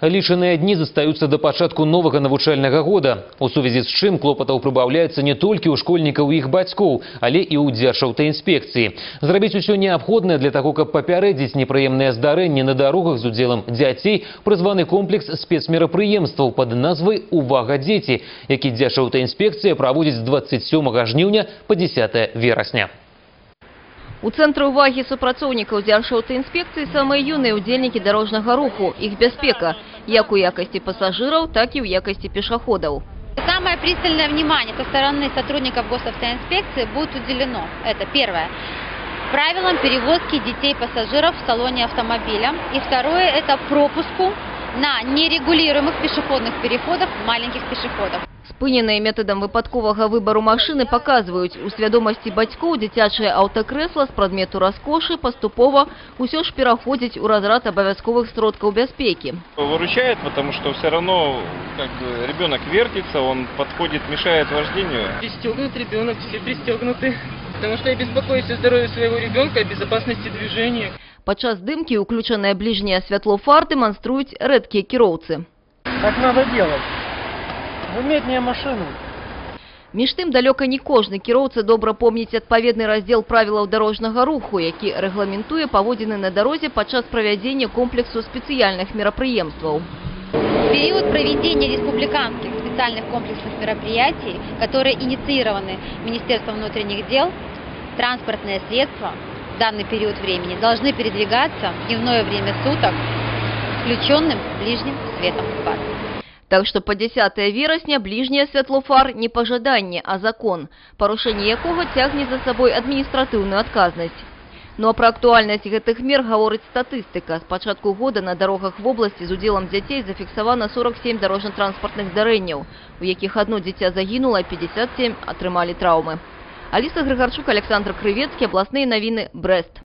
Лічаныя дні застаюцца да пачатку новага навучальнага года. У сувязі з чым клопатаў прыбаўляецца не толькі ў школьнікаў і іх бацькоў, але і ў Дзяржаўтаінспекцыі. Зрабіць усё неабходнае для таго, каб папярэдзіць непрыемныя здарэнні на дарогах з удзелам дзяцей, прызваны комплекс спецмерапрыемстваў пад назвай «Увага, дзеці», які Дзяржаўтаінспекцыя праводзіць з 27 жніўня па 10 верасня. У цэнтры ўвагі супрацоўнікаў Дзяржаўтаінспекцыі самыя юныя удзельнікі дарожнага руху, іх бяспека, як у якасці пассажиров, так и в якости пешеходов. Самое пристальное внимание со стороны сотрудников госавтоинспекции будет уделено. Это первое. Правилам перевозки детей-пассажиров в салоне автомобиля. И второе – это пропуску на нерегулируемых пешеходных переходах маленьких пешеходов. Спыненыя методам выпадковага выбару машины показывают, у свядомасці бацькоў дзіцячае аўтакрэсла з прадмету раскошы паступова ўсё ж пераходзіць у разрад абавязковых сродкаў бяспекі. Выручает, потому что все равно ребенок вертится, он подходит, мешает вождению. Пристегнут ребенок, все пристегнуты, потому что я беспокоюсь о здоровье своего ребенка, о безопасности движения. Падчас здымкі ўключанае бліжняе святло фар дэманструюць рэдкія кіроўцы. Так надо делать. Уметь не машину. Між тым, далёка не кожны кіроўца добра помніць адпаведны раздзел правілаў дарожнага руху, які рэгламентуе паводзіны на дарозе падчас правядзення комплексу спецыяльных мерапрыемстваў. В период проведения республиканских специальных комплексных мероприятий, которые инициированы Министерством внутренних дел, транспортные средства в данный период времени должны передвигаться в дневное время суток с включенным ближним светом фар. Так что по 10 верасня ближнее святло фар не пожаданне, а закон, парушэнне якога цягне за собой адміністратыўную адказнасць. Ну а пра актуальнасць гэтых мер гаворыць статыстыка. З пачатку года на дарогах вобласці з удзелам дзяцей зафіксавана 47 дарожна-транспартных здарэнняў, у якіх одно дзіця загінула, 57 атрымалі траўмы. Аліса Грыгарчук, Александр Крывецкі, абласныя навіны, Брэст.